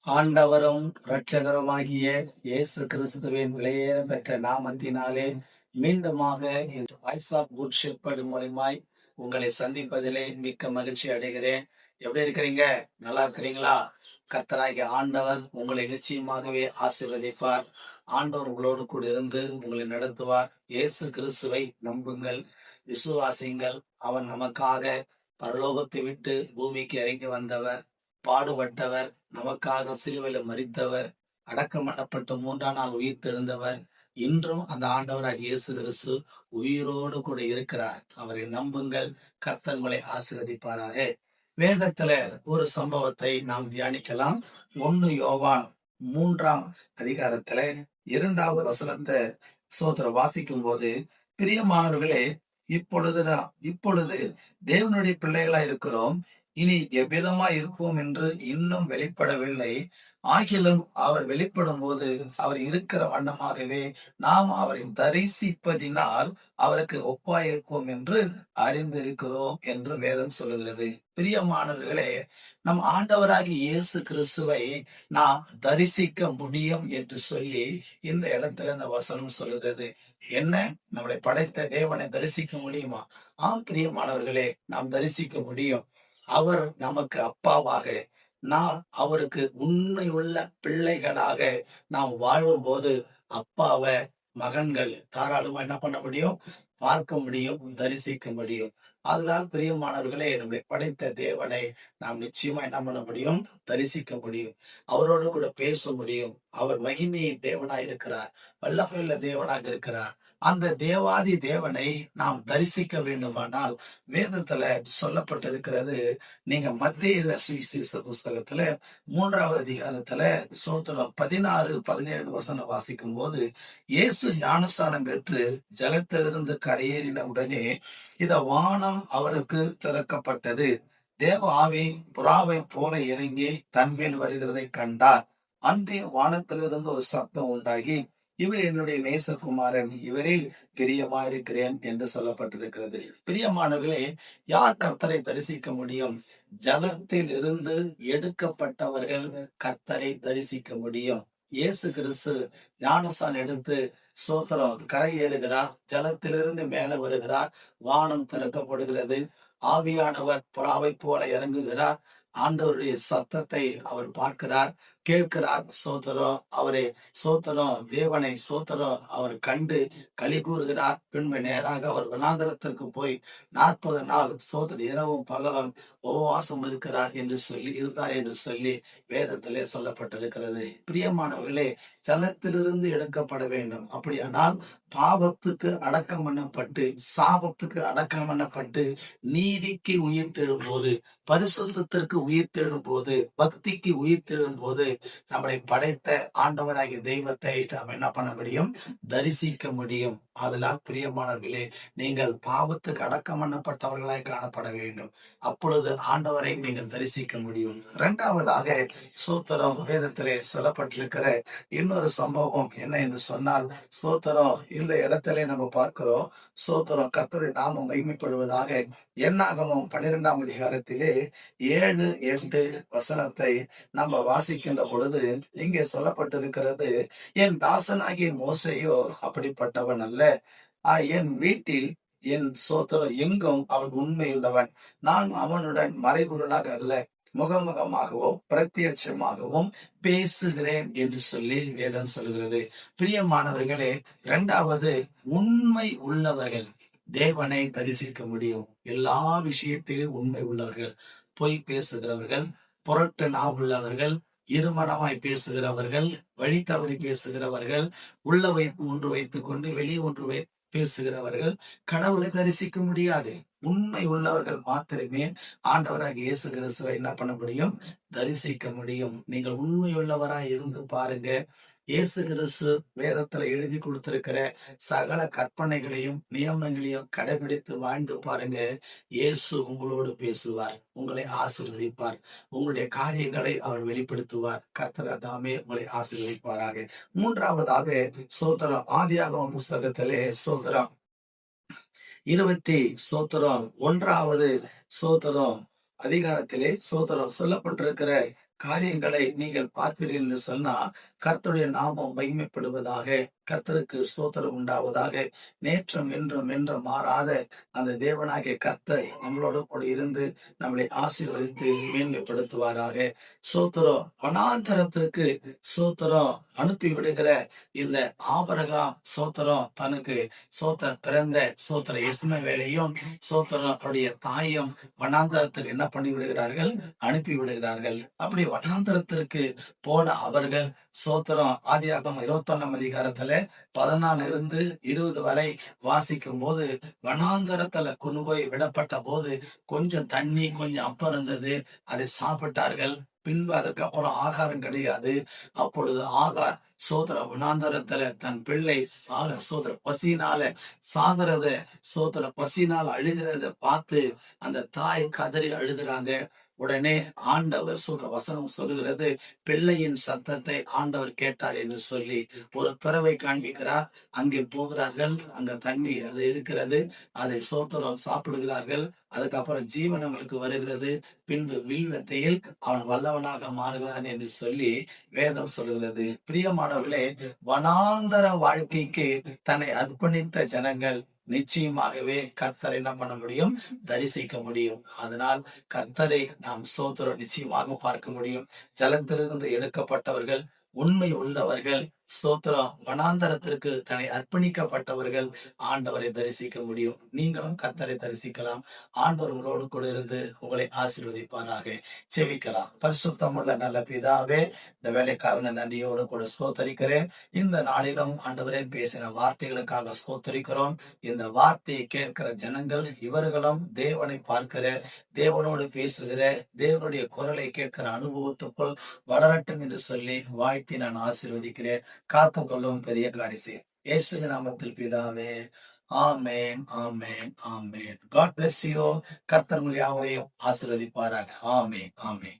ஆண்டவரும் இரட்சகருமாகிய இயேசு கிறிஸ்துவின் விலையேற பெற்ற நாமத்தினாலே மீண்டுமாக இந்த வாய்ஸ் ஆஃப் குட் ஷெப்பர்ட் மூலமாய் உங்களை சந்திப்பதிலே மிக்க மகிழ்ச்சி அடைகிறேன். எப்படி இருக்கிறீங்க? நல்லா இருக்கிறீங்களா? கர்த்தராகிய ஆண்டவர் உங்களை நிச்சயமாகவே ஆசீர்வதிப்பார். ஆண்டவர் உங்களோடு கூட இருந்து உங்களை நடத்துவார். இயேசு கிறிஸ்துவை நம்புங்கள், விசுவாசிங்கள். அவன் நமக்காக பரலோகத்தை விட்டு பூமிக்கு இறங்கி வந்தவர், பாடுபட்டவர், நமக்காக சிலுவையில மரித்தவர், அடக்கம் பண்ணப்பட்டு 3ஆம் நாள் உயிர் தெழுந்தவர். இன்றும் அந்த ஆண்டவராகிய இயேசு கிறிஸ்து உயிரோடு கூட இருக்கிறார். அவரை நம்புங்கள். கர்த்தர் உங்களை ஆசீர்வதிப்பாராக. வேதத்துல ஒரு சம்பவத்தை நாம் தியானிக்கலாம். 1 யோவான் 3ஆம் அதிகாரத்துல 2வது வசனத்தை வாசிக்கும் போது, பிரியமானவர்களே, இப்பொழுது தேவனுடைய பிள்ளைகளா இருக்கிறோம். இனி எவ்விதமா இருப்போம் என்று இன்னும் வெளிப்படவில்லை. ஆகிலும் அவர் வெளிப்படும் போது அவர் இருக்கிற வண்ணமாகவே நாம் அவரை தரிசிப்பதினால் அவருக்கு ஒப்பாயிருப்போம் என்று அறிந்திருக்கிறோம் என்று வேதம் சொல்லுகிறது. பிரியமானவர்களே, நம் ஆண்டவராகி இயேசு கிறிஸ்துவை நாம் தரிசிக்க முடியும் என்று சொல்லி இந்த இடத்துல இந்த வசனம் சொல்லுகிறது. என்ன? நம்மளை படைத்த தேவனை தரிசிக்க முடியுமா? ஆம் பிரியமானவர்களே, நாம் தரிசிக்க முடியும். அவர் நமக்கு அப்பாவாக, நாம் அவருக்கு உண்மையுள்ள பிள்ளைகளாக நாம் வாழும்போது அப்பாவை மகன்கள் தாராளமா என்ன பண்ண முடியும்? பார்க்க முடியும், தரிசிக்க முடியும். அதுதான் பிரியமானவர்களே, நம்மை படைத்த தேவனை நாம் நிச்சயமா என்ன பண்ண முடியும்? தரிசிக்க முடியும். அவரோடு கூட பேச முடியும். அவர் மகிமையின் தேவனாய் இருக்கிறார், வல்லமையுள்ள தேவனாக இருக்கிறார். அந்த தேவாதி தேவனை நாம் தரிசிக்க வேண்டுமானால் வேதத்துல சொல்லப்பட்டிருக்கிறது. நீங்க மத்தேயு சுவிசேஷ புஸ்தகத்துல 3வது அதிகாரத்துல 16, 17 வசனம் வாசிக்கும் போது, இயேசு ஞானஸ்நானம் பெற்று ஜலத்திலிருந்து கரையேறின உடனே இத வானம் அவருக்கு திறக்கப்பட்டது. தேவ ஆவி புறாவை போல இறங்கி தன்மேல் வருகிறதை கண்டார். அன்றே வானத்திலிருந்து ஒரு சத்தம் உண்டாகி, இவர் என்னுடைய நேசகுமாரன், இவரில் பிரியமாயிருக்கிறேன் என்று சொல்லப்பட்டிருக்கிறது. பிரியமானவர்களே, யார் கர்த்தரை தரிசிக்க முடியும்? ஜலத்தில் இருந்து எடுக்கப்பட்டவர்கள் கர்த்தரை தரிசிக்க முடியும். இயேசு கிறிஸ்து ஞானஸ்நானம் எடுத்து கரை ஏறுகிறார், ஜலத்திலிருந்து மேல வருகிறார், வானம் திறக்கப்படுகிறது, ஆவியானவர் புறாவை போல இறங்குகிறார். ஆண்டவருடைய சத்தத்தை அவர் பார்க்கிறார், கேட்கிறார். அவரை தேவனை அவர் கண்டு களி கூறுகிறார். பின்பு நேராக அவர் வனாந்தரத்திற்கு போய் 40 நாள் இரவும் பகலும் உபவாசம் இருக்கிறார் என்று சொல்லி வேதத்திலே சொல்லப்பட்டிருக்கிறது. பிரியமானவர்களே, ஜலத்திலிருந்து எடுக்கப்பட வேண்டும். அப்படியானால் பாவத்துக்கு அடக்கம் பண்ணப்பட்டு, சாபத்துக்கு அடக்கம் பண்ணப்பட்டு, நீதிக்கு உயிர் தெழும் போது, பரிசுத்தத்திற்கு உயிர் தெழும் போது, பக்திக்கு உயிர் தெழும் போது நம்மளை படைத்த ஆண்டவராகிய தெய்வத்தை நாம் என்ன பண்ண முடியும்? தரிசிக்க முடியும். அதனால் பிரியமானவர்களே, நீங்கள் பாவத்துக்கு அடக்கம் பண்ணப்பட்டவர்களாய் காணப்பட வேண்டும். அப்பொழுது ஆண்டவரை நீங்கள் தரிசிக்க முடியும். 2வதாக வேதத்திலே சொல்லப்பட்டிருக்கிற இன்னொரு சம்பவம் என்ன என்று சொன்னால், இந்த இடத்திலே நம்ம பார்க்கிறோம். கர்த்தருடைய நாமம் மகிமைப்படுவதாக. என்னாகமம் 12ஆம் அதிகாரத்திலே 7, 8 வசனத்தை நம்ம வாசிக்கின்ற பொழுது இங்கே சொல்லப்பட்டிருக்கிறது. என் தாசனாகிய மோசையோ அப்படிப்பட்டவன் அல்ல. என் வீட்டில் என் எங்கும் அவன் உண்மையுள்ளவன். நான் அவனுடன் மறைகுறலாக அல்ல, முகமுகமாகவும் பிரத்யட்சமாகவும் பேசுகிறேன் என்று சொல்லி வேதம் சொல்கிறது. பிரியமானவர்களே, 2வது, உண்மை உள்ளவர்கள் தேவனை தரிசிக்க முடியும். எல்லா விஷயத்திலும் உண்மை உள்ளவர்கள், பொய் பேசுகிறவர்கள், புரட்டு நாவுள்ளவர்கள், இருமனமாய் பேசுகிறவர்கள், வழி தவறி பேசுகிறவர்கள், உள்ள ஒன்று வைத்துக் கொண்டு வெளியே ஒன்று பேசுகிறவர்கள் கடவுளை தரிசிக்க முடியாது. உண்மை உள்ளவர்கள் மாத்திரமே ஆண்டவராக இயேசு கிறிஸ்துவை என்ன பண்ண முடியும்? தரிசிக்க முடியும். நீங்கள் உண்மை உள்ளவராய் இருந்து பாருங்க. இயேசு கிறிஸ்து வேதத்துல எழுதி கொடுத்திருக்கிற சகல கற்பனைகளையும் நியமங்களையும் கடைபிடித்து வாழ்ந்து பாருங்க. இயேசு உங்களோடு பேசுவார், உங்களை ஆசீர்வதிப்பார், உங்களுடைய காரியங்களை அவர் வெளிப்படுத்துவார். கர்த்தர் தாமே உங்களை ஆசீர்வதிப்பாராக. 3வதாக ஆதியாகமம் புஸ்தகத்திலே 21வது அதிகாரத்திலே சொல்லப்பட்டிருக்கிற காரியங்களை நீங்கள் பார்ப்பீர்கள் என்று சொன்னா கர்த்தருடைய நாமம் மகிமைப்படுவதாக. கர்த்தருக்கு ஸ்தோத்திரம் உண்டாவதாக. நேற்றும் என்றும் என்றும் மாறாத அந்த தேவனாகிய கர்த்தர் நம்மளோட கூட இருந்து நம்மளை ஆசீர்வதித்து மேன்மைப்படுத்துவாராக. சோத்திரம். வனாந்தரத்திற்கு சோத்திரம் அனுப்பி விடுகிற இந்த ஆபிரகாம் சோத்திரம் தனக்கு பிறந்த இஸ்மவேலையும் அவருடைய தாயும் வனாந்தரத்துக்கு என்ன பண்ணி விடுகிறார்கள்? அனுப்பி விடுகிறார்கள். அப்படி வனாந்தரத்திற்கு போன அவர்கள் சோத்திரம் ஆதியாகமம் 21 அதிகாரத்துல 14 இருந்து 20 வரை வாசிக்கும் போது வனாந்தரத்துல கொண்டு போய் விடப்பட்ட போது கொஞ்சம் தண்ணி கொஞ்சம் அப்பம் இருந்தது, அதை சாப்பிட்டார்கள். பின்பு அதுக்கப்புறம் ஆகாரம் கிடையாது. அப்பொழுது ஆகார் வனாந்தரத்துல தன் பிள்ளை பசினால பசினால அழுகிறத பார்த்து அந்த தாய் கதறி அழுகிறாங்க. உடனே ஆண்டவர் வசனம் சொல்லுகிறது, பிள்ளையின் சத்தத்தை ஆண்டவர் கேட்டார் என்று சொல்லி ஒரு துறவை காண்பிக்கிறார். அங்கே போகிறார்கள், அங்க தண்ணி அது இருக்கிறது, அதை சாப்பிடுகிறார்கள். அதுக்கப்புறம் ஜீவன் அவனுக்கு வருகிறது. பின்பு வில்வத்தையில் அவன் வல்லவனாக மாறுகிறான் என்று சொல்லி வேதம் சொல்லுகிறது. பிரியமானவர்களே, வனாந்தர வாழ்க்கைக்கு தன்னை அர்ப்பணித்த ஜனங்கள் நிச்சயமாகவே கர்த்தரை என்ன பண்ண முடியும்? தரிசிக்க முடியும். அதனால் கர்த்தரை நாம் நிச்சயமாக பார்க்க முடியும். ஜலத்திலிருந்து எடுக்கப்பட்டவர்கள், உண்மை உள்ளவர்கள், வனாந்தரத்திற்கு தன்னை அர்ப்பணிக்கப்பட்டவர்கள் ஆண்டவரை தரிசிக்க முடியும். நீங்களும் கர்த்தரை தரிசிக்கலாம். ஆண்டவர் உங்களோடு கூட இருந்து உங்களை ஆசீர்வதிப்பாராக. செவிக்கலாம். பரிசுத்தமுள்ள நல்ல பிதாவே, இந்த வேலைக்காரன நன்றியோடு கூட ஸ்தோத்தரிக்கிறேன். இந்த நாளிலும் ஆண்டவரே பேசின வார்த்தைகளுக்காக ஸ்தோத்தரிக்கிறோம். இந்த வார்த்தையை கேட்கிற ஜனங்கள் இவர்களும் தேவனை பார்க்கிற, தேவனோடு பேசுகிற, தேவனுடைய குரலை கேட்கிற அனுபவத்துக்குள் வளரட்டும் என்று சொல்லி வாழ்த்தி நான் ஆசீர்வதிக்கிறேன். காத்து கொள்ளும் பெரிய காரியம் இயேசுவின் நாமத்தில் பிதாவே, ஆமென், ஆமென், ஆமென். God bless you. கர்த்தர் உங்களை யாவரையும் ஆசீர்வதிப்பாராக. ஆமென், ஆமென்.